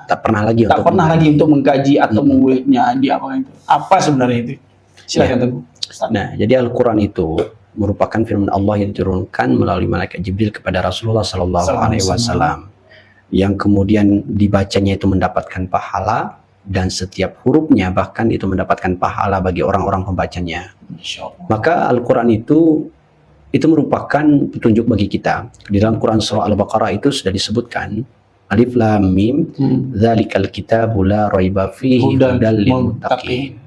Tak pernah lagi tak untuk pernah lagi untuk mengkaji atau menguliknya di apa itu. Apa sebenarnya itu? Silakan Teguh. Nah, jadi Al-Quran itu merupakan firman Allah yang diturunkan melalui malaikat Jibril kepada Rasulullah Sallallahu Alaihi Wasallam, yang kemudian dibacanya itu mendapatkan pahala, dan setiap hurufnya bahkan itu mendapatkan pahala bagi orang-orang pembacanya. Maka Al-Quran itu merupakan petunjuk bagi kita. Di dalam Quran surah Al-Baqarah itu sudah disebutkan Alif Lam Mim, dzalikal kitabu la raiba fihi hudal lil muttaqin.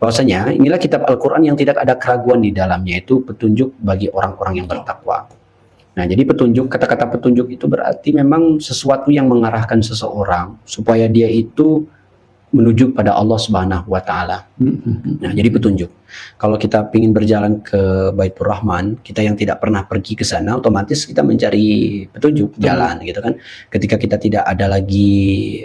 Bahwasanya inilah kitab Al-Quran yang tidak ada keraguan di dalamnya, itu petunjuk bagi orang-orang yang bertakwa. Nah, jadi petunjuk, kata-kata petunjuk itu berarti memang sesuatu yang mengarahkan seseorang supaya dia itu menuju pada Allah Subhanahu wa Ta'ala. Nah, jadi petunjuk. Kalau kita ingin berjalan ke Baitur Rahman, kita yang tidak pernah pergi ke sana, otomatis kita mencari petunjuk jalan, gitu kan. Ketika kita tidak ada lagi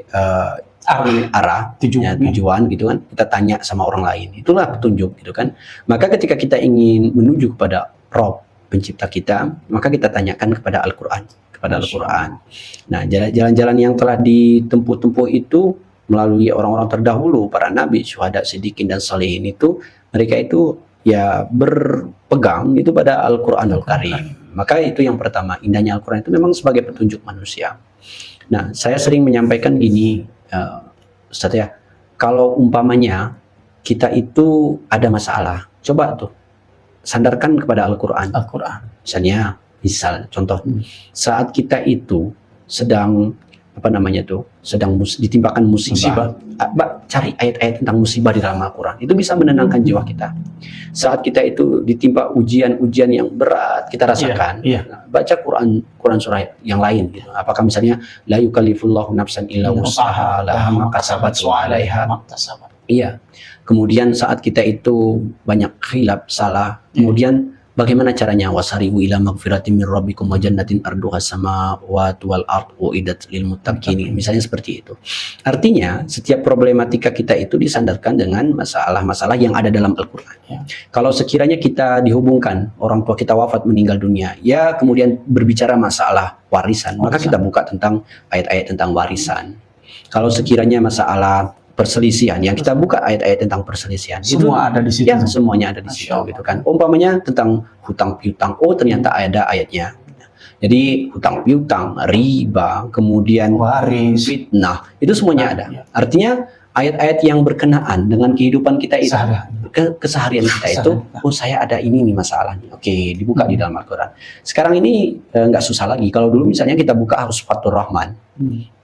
arah tujuan gitu kan, kita tanya sama orang lain, itulah petunjuk gitu kan. Maka ketika kita ingin menuju kepada Rob pencipta kita, maka kita tanyakan kepada Al-Quran, Nah, jalan-jalan yang telah ditempuh itu melalui orang-orang terdahulu, para nabi, syuhada, siddiqin, dan salihin itu, mereka itu ya berpegang itu pada Al-Quranul Karim. Maka itu yang pertama, indahnya Al-Quran itu memang sebagai petunjuk manusia. Nah, saya sering menyampaikan gini, Ustaz ya, kalau umpamanya kita itu ada masalah, coba tuh sandarkan kepada Al-Quran. Misal contoh, saat kita itu sedang ditimpakan musibah. Cari ayat-ayat tentang musibah di dalam Al-Quran, itu bisa menenangkan jiwa kita. Saat kita itu ditimpa ujian-ujian yang berat kita rasakan, baca Quran surah yang lain gitu. Apakah misalnya la yukallifullahu nafsan illa wus'aha laha ma kasabat wa 'alaiha maktasabat. Kemudian saat kita itu banyak khilaf, salah, kemudian bagaimana caranya? Wasari'u ila magfiratin min rabbikum wa jannatin arduha samawati wal ardh uiddat lil muttaqin. Misalnya seperti itu. Artinya, setiap problematika kita itu disandarkan dengan masalah-masalah yang ada dalam Al-Quran. Kalau sekiranya kita dihubungkan, orang tua kita wafat, meninggal dunia, ya kemudian berbicara masalah warisan, maka kita buka tentang ayat-ayat tentang warisan. Kalau sekiranya masalah perselisihan, yang kita buka ayat-ayat tentang perselisihan, semua ada di situ. Ya, semuanya ada di situ gitu kan. Umpamanya tentang hutang piutang, oh ternyata ada ayatnya. Jadi hutang piutang, riba, kemudian waris, fitnah, itu semuanya ada. Artinya ayat-ayat yang berkenaan dengan kehidupan kita itu, keseharian kita itu, oh saya ada ini nih masalahnya. Oke, dibuka di dalam Al-Quran. Sekarang ini nggak susah lagi. Kalau dulu misalnya kita buka harus Fathur Rahman.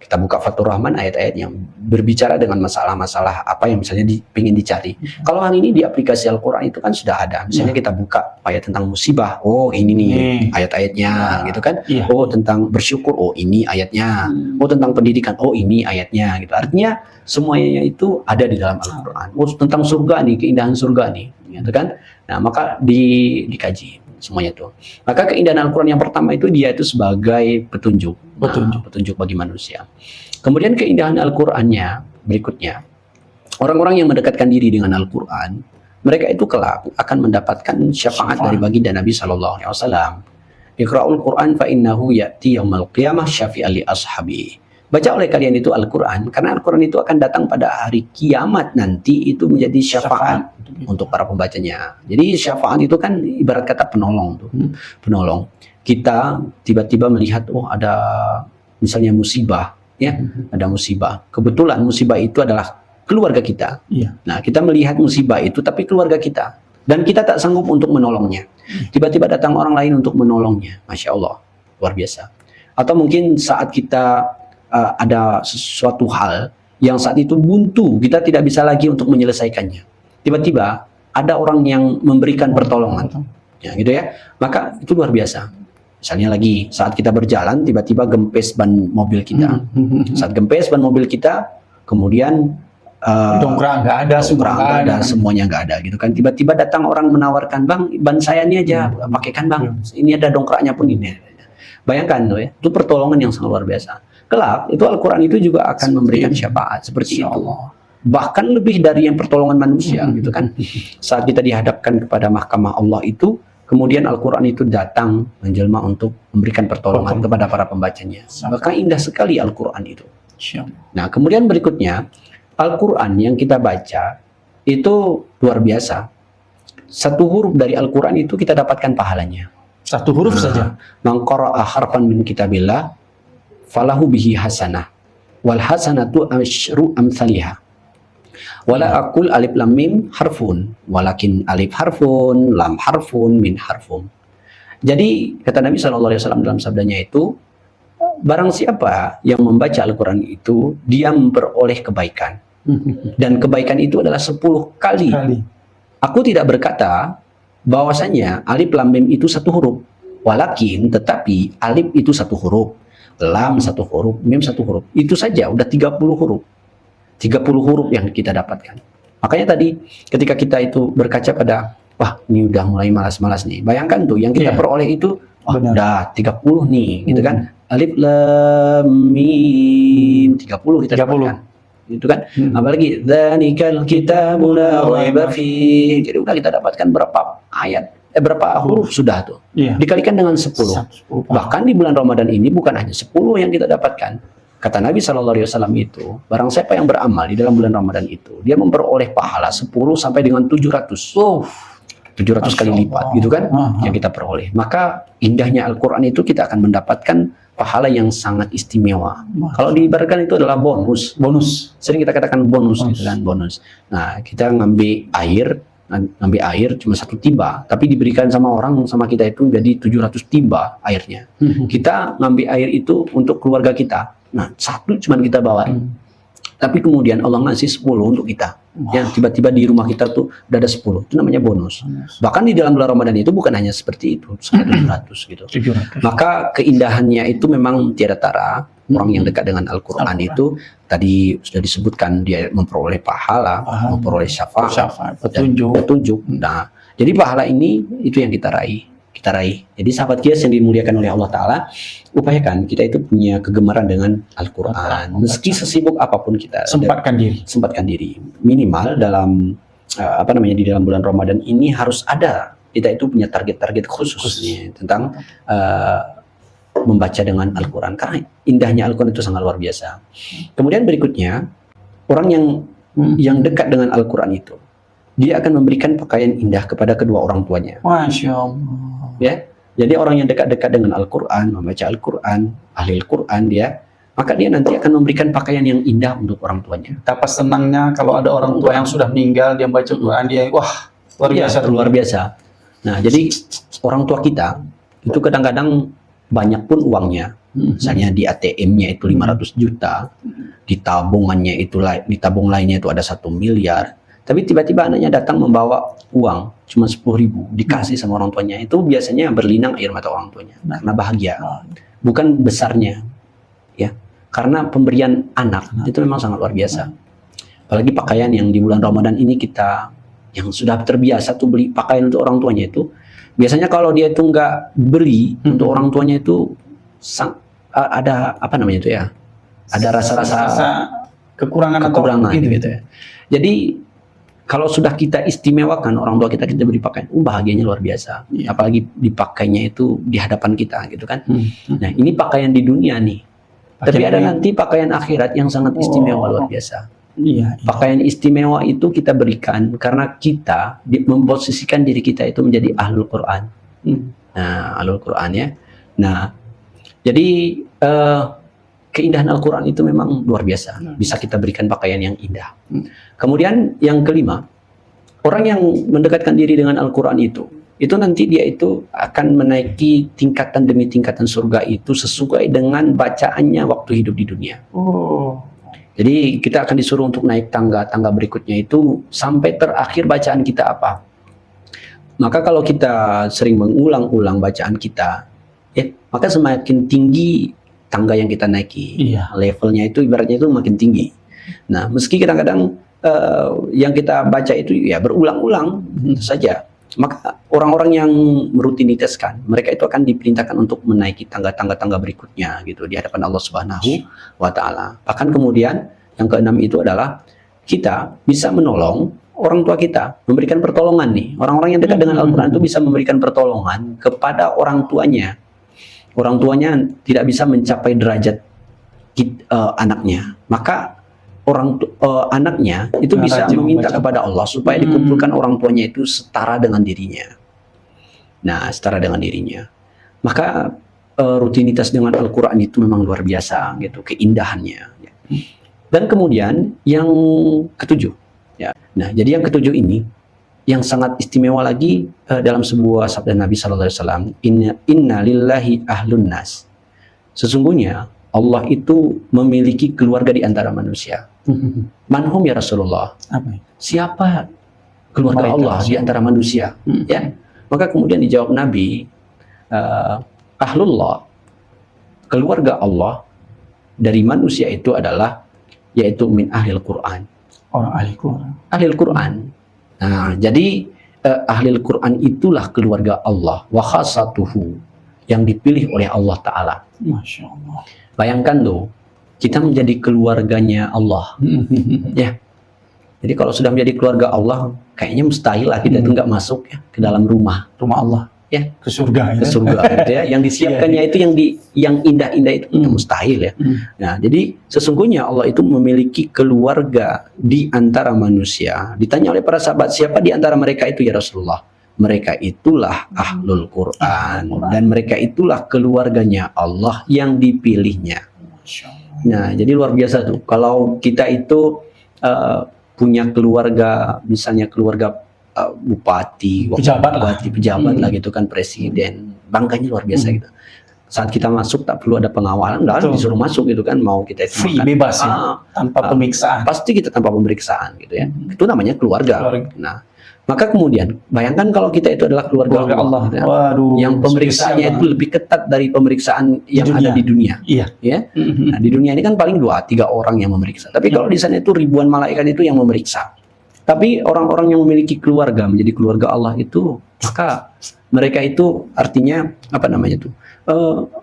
Kita buka Fathur Rahman, ayat-ayat yang berbicara dengan masalah-masalah apa yang misalnya ingin dicari. Kalau hari ini di aplikasi Al-Quran itu kan sudah ada. Misalnya kita buka ayat tentang musibah, oh ini nih ayat-ayatnya gitu kan. Oh tentang bersyukur, oh ini ayatnya. Oh tentang pendidikan, oh ini ayatnya gitu. Artinya semuanya itu ada di dalam Al-Quran. Oh tentang surga nih, keindahan surga nih gitu kan. Nah maka dikaji semuanya itu. Maka keindahan Al-Quran yang pertama itu dia itu sebagai petunjuk. Petunjuk bagi manusia. Kemudian keindahan Al-Qur'annya berikutnya, orang-orang yang mendekatkan diri dengan Al-Qur'an, mereka itu kelak akan mendapatkan syafaat dari baginda Nabi sallallahu alaihi wasallam. Iqra'ul Qur'an fa innahu ya'ti yaumil qiyamah syafi'an li ashabi. Baca oleh kalian itu Al-Qur'an, karena Al-Qur'an itu akan datang pada hari kiamat nanti, itu menjadi syafaat untuk para pembacanya. Jadi syafaat itu kan ibarat kata penolong tuh. Penolong. Kita tiba-tiba melihat, oh ada misalnya musibah, ya, ada musibah. Kebetulan musibah itu adalah keluarga kita. Nah, kita melihat musibah itu, tapi keluarga kita, dan kita tak sanggup untuk menolongnya. Tiba-tiba datang orang lain untuk menolongnya, masya Allah, luar biasa. Atau mungkin saat kita ada sesuatu hal yang saat itu buntu, kita tidak bisa lagi untuk menyelesaikannya. Tiba-tiba ada orang yang memberikan pertolongan, ya gitu ya. Maka itu luar biasa. Misalnya lagi saat kita berjalan, tiba-tiba gempes ban mobil kita. Saat gempes ban mobil kita, kemudian dongkrak nggak ada, semuanya nggak ada gitu kan. Tiba-tiba datang orang menawarkan, bang, ban saya ini aja pakaikan bang, ini ada dongkraknya pun ini. Bayangkan tuh ya, itu pertolongan yang sangat luar biasa. Kelak itu Al-Quran itu juga akan memberikan syafaat seperti itu. Bahkan lebih dari yang pertolongan manusia gitu kan. Saat kita dihadapkan kepada mahkamah Allah itu, kemudian Al-Quran itu datang menjelma untuk memberikan pertolongan kepada para pembacanya. Maka indah sekali Al-Quran itu. Insyaallah. Nah, kemudian berikutnya, Al-Quran yang kita baca itu luar biasa. Satu huruf dari Al-Quran itu kita dapatkan pahalanya. Satu huruf saja. Man qara'a harfan min kitabillah falahu bihi hasanah wal hasanatu asyru amsalihha. Wala aqul alif lam mim harfun walakin alif harfun lam harfun min harfun. Jadi kata Nabi SAW dalam sabdanya itu, barang siapa yang membaca Al-Quran itu, dia memperoleh kebaikan. Dan kebaikan itu adalah 10 kali. Aku tidak berkata bahwasanya alif lam mim itu satu huruf. Walakin, tetapi alif itu satu huruf. Lam satu huruf, mim satu huruf. Itu saja, udah 30 huruf. 30 huruf yang kita dapatkan. Makanya tadi ketika kita itu berkaca pada, wah ini udah mulai malas-malas nih. Bayangkan tuh, yang kita peroleh itu, wah udah 30 nih, gitu kan. Alif lam mim 30 kita dapatkan. Gitu kan. Apalagi dzalikal kitabu la raiba fi. Jadi udah kita dapatkan berapa ayat, berapa huruf sudah tuh. Dikalikan dengan 10. Bahkan di bulan Ramadan ini bukan hanya 10 yang kita dapatkan. Kata Nabi SAW itu, barang siapa yang beramal di dalam bulan Ramadan itu, dia memperoleh pahala 10 sampai dengan 700. 700 kali lipat, gitu kan, yang kita peroleh. Maka indahnya Al-Quran itu kita akan mendapatkan pahala yang sangat istimewa. Kalau diibaratkan itu adalah bonus. Sering kita katakan bonus, gitu kan, bonus. Nah, kita ngambil air cuma 1 timba, tapi diberikan sama orang sama kita itu jadi 700 timba airnya. Kita ngambil air itu untuk keluarga kita. Nah, 1 cuma kita bawa. Tapi kemudian Allah ngasih 10 untuk kita. Yang tiba-tiba di rumah kita tuh udah ada 10. Itu namanya bonus. Bahkan di dalam bulan Ramadan itu bukan hanya seperti itu, 700 gitu. 700. Maka keindahannya itu memang tiada tara. Orang yang dekat dengan Al-Quran itu tadi sudah disebutkan, dia memperoleh pahala, memperoleh syafaat, petunjuk. Nah, jadi pahala ini itu yang kita raih. Jadi sahabat Qiyas yang dimuliakan oleh Allah Ta'ala, upayakan kita itu punya kegemaran dengan Al-Quran. Meski sesibuk apapun kita, sempatkan diri. Minimal dalam di dalam bulan Ramadan ini harus ada, kita itu punya target-target khusus tentang membaca dengan Al-Quran. Karena indahnya Al-Quran itu sangat luar biasa. Kemudian berikutnya, orang yang dekat dengan Al-Quran itu, dia akan memberikan pakaian indah kepada kedua orang tuanya. Masya Allah. Ya, jadi orang yang dekat-dekat dengan Al-Quran, membaca Al-Quran, ahli Al-Quran maka dia nanti akan memberikan pakaian yang indah untuk orang tuanya. Betapa senangnya kalau ada orang tua yang sudah meninggal, dia baca Quran, dia wah luar biasa. Nah, jadi orang tua kita itu kadang-kadang banyak pun uangnya, misalnya di ATM-nya itu 500 juta, di tabungannya itu, di tabung lainnya itu ada 1 miliar. Tapi tiba-tiba anaknya datang membawa uang cuma 10.000 dikasih sama orang tuanya, itu biasanya berlinang air mata orang tuanya karena bahagia. Bukan besarnya, ya, karena pemberian anak itu memang sangat luar biasa. Apalagi pakaian yang di bulan Ramadan ini kita yang sudah terbiasa tuh beli pakaian untuk orang tuanya itu, biasanya kalau dia itu nggak beli untuk orang tuanya itu ada itu ya, ada rasa-rasa kekurangan gitu ya. Jadi kalau sudah kita istimewakan orang tua kita beri pakaian, bahagianya luar biasa. Apalagi dipakainya itu di hadapan kita, gitu kan. Nah, ini pakaian di dunia nih. Tapi ada nanti pakaian akhirat yang sangat istimewa, luar biasa. Pakaian istimewa itu kita berikan karena kita memposisikan diri kita itu menjadi ahlul Quran. Nah, ahlul Quran ya. Nah, jadi keindahan Al-Quran itu memang luar biasa. Bisa kita berikan pakaian yang indah. Kemudian yang kelima, orang yang mendekatkan diri dengan Al-Quran itu nanti dia itu akan menaiki tingkatan demi tingkatan surga itu sesuai dengan bacaannya waktu hidup di dunia. Jadi kita akan disuruh untuk naik tangga-tangga berikutnya itu sampai terakhir bacaan kita apa. Maka kalau kita sering mengulang-ulang bacaan kita, ya, maka semakin tinggi tangga yang kita naiki, levelnya itu ibaratnya itu makin tinggi. Nah, meski kadang-kadang yang kita baca itu ya berulang-ulang saja, maka orang-orang yang merutinitaskan, mereka itu akan diperintahkan untuk menaiki tangga-tangga berikutnya gitu di hadapan Allah Subhanahu wa Ta'ala. Bahkan kemudian yang keenam itu adalah kita bisa menolong orang tua kita, memberikan pertolongan nih. Orang-orang yang dekat dengan Al-Quran itu bisa memberikan pertolongan kepada orang tuanya. Orang tuanya tidak bisa mencapai derajat anaknya, maka anaknya itu Nah, bisa rajin meminta membaca. kepada Allah supaya dikumpulkan orang tuanya itu setara dengan dirinya. Nah, setara dengan dirinya. Maka rutinitas dengan Al-Quran itu memang luar biasa gitu, keindahannya. Ya. Dan kemudian yang ketujuh, ya. Nah, jadi yang ketujuh ini yang sangat istimewa lagi dalam sebuah sabda Nabi Sallallahu Alaihi Wasallam, Inna lillahi ahlun nas. Sesungguhnya Allah itu memiliki keluarga di antara manusia. Manhum ya Rasulullah. Apa? Siapa keluarga Mereka, Allah di antara manusia? Ya. Maka kemudian dijawab Nabi, ahlullah, keluarga Allah dari manusia itu adalah yaitu min ahlil Quran. Orang ahli Quran. Ahlil Quran. Nah, jadi ahlil Quran itulah keluarga Allah, wa khasatuhu, yang dipilih oleh Allah Ta'ala. Masya Allah. Bayangkan loh, kita menjadi keluarganya Allah. Ya. Jadi kalau sudah menjadi keluarga Allah, kayaknya mustahil lah kita itu nggak masuk ya ke dalam rumah Allah. ya, Ke surga. ke surga gitu ya. Yang disiapkannya itu yang indah-indah itu mustahil ya. Nah, jadi sesungguhnya Allah itu memiliki keluarga di antara manusia. Ditanya oleh para sahabat, siapa di antara mereka itu ya Rasulullah? Mereka itulah ahlul Quran dan mereka itulah keluarganya Allah yang dipilihnya. Nah, jadi luar biasa tuh. Kalau kita itu punya keluarga, misalnya keluarga bupati, pejabat lah gitu kan, presiden, bangganya luar biasa gitu. Saat kita masuk tak perlu ada pengawalan, disuruh masuk gitu kan, mau kita itu free, bebas ya, tanpa pemeriksaan. Pasti kita tanpa pemeriksaan gitu ya. Itu namanya keluarga. Nah, maka kemudian bayangkan kalau kita itu adalah keluarga Allah, gitu ya. Waduh, yang pemeriksaannya itu lebih ketat dari pemeriksaan yang ada di dunia. Iya. Ya. Nah, di dunia ini kan paling 2-3 orang yang memeriksa. Tapi kalau di sana itu ribuan malaikat itu yang memeriksa. Tapi orang-orang yang memiliki keluarga, menjadi keluarga Allah itu, maka mereka itu artinya apa namanya itu,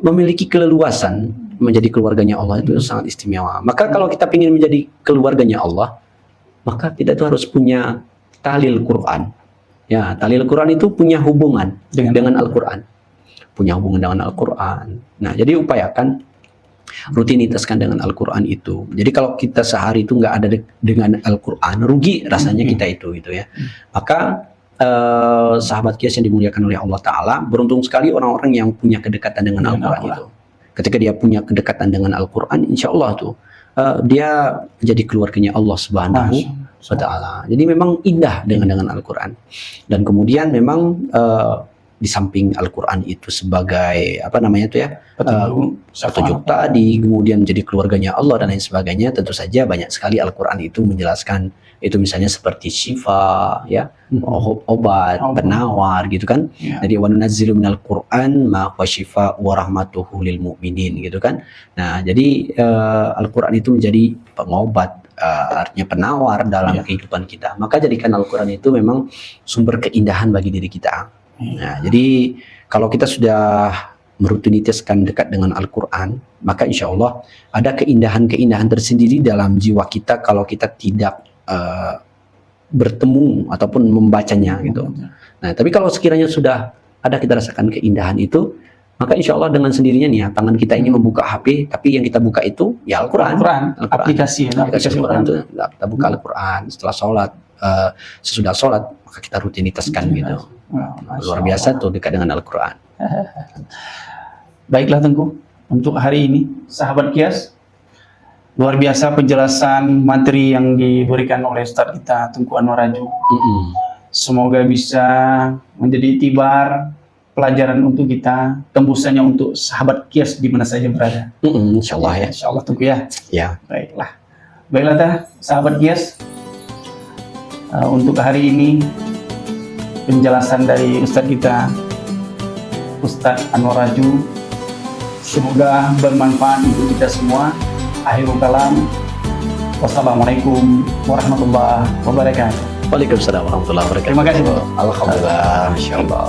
memiliki keleluasan menjadi keluarganya Allah itu sangat istimewa. Maka kalau kita ingin menjadi keluarganya Allah, maka kita itu harus punya tahlil Quran. Ya, tahlil Quran itu punya hubungan dengan Al-Quran. Punya hubungan dengan Al-Quran. Nah, jadi upayakan rutinitaskan dengan Al-Quran itu. Jadi kalau kita sehari itu nggak ada dengan Al-Quran, rugi rasanya kita itu gitu ya. Maka sahabat Qiyas yang dimuliakan oleh Allah Ta'ala, beruntung sekali orang-orang yang punya kedekatan dengan Al-Quran itu. Ketika dia punya kedekatan dengan Al-Quran, insya Allah tuh dia menjadi keluarganya Allah Subhanahu wa Ta'ala. Jadi memang indah dengan Al-Quran. Dan kemudian memang di samping Al-Quran itu sebagai apa namanya itu ya, petunjuk tadi, kemudian menjadi keluarganya Allah dan lain sebagainya, tentu saja banyak sekali Al-Quran itu menjelaskan itu, misalnya seperti syifa ya, obat, penawar gitu kan. Jadi wa nunazzilu minal Qur'an ma huwa syifa wa rahmatuhu lil mu'minin gitu kan. Nah, jadi Al-Quran itu menjadi pengobat, artinya penawar dalam kehidupan kita. Maka jadikan Al-Quran itu memang sumber keindahan bagi diri kita. Nah, jadi kalau kita sudah merutinitaskan dekat dengan Al-Quran, maka insya Allah ada keindahan-keindahan tersendiri dalam jiwa kita kalau kita tidak bertemu ataupun membacanya gitu. Nah, tapi kalau sekiranya sudah ada kita rasakan keindahan itu, maka insya Allah dengan sendirinya nih ya, tangan kita ini membuka HP, tapi yang kita buka itu ya Al-Quran. Aplikasi Al-Quran itu kita buka Al-Quran setelah sholat, sesudah sholat maka kita rutinitaskan gitu. Luar biasa tuh dekat dengan Al-Quran. Baiklah Tengku, untuk hari ini sahabat Qiyas, luar biasa penjelasan materi yang diberikan oleh Ustadz kita Tengku Anwar Raju. Semoga bisa menjadi itibar pelajaran untuk kita, tembusannya untuk sahabat Qiyas di mana saja berada. Insya Allah ya. Insya Allah Tengku ya. Ya. Baiklah sahabat Qiyas, untuk hari ini penjelasan dari Ustadz kita Ustadz Anwar Raju semoga bermanfaat untuk kita semua. Akhirul kalam, wassalamualaikum warahmatullahi wabarakatuh. Waalaikumsalam warahmatullahi wabarakatuh. Terima kasih. Alhamdulillah, Masya Allah.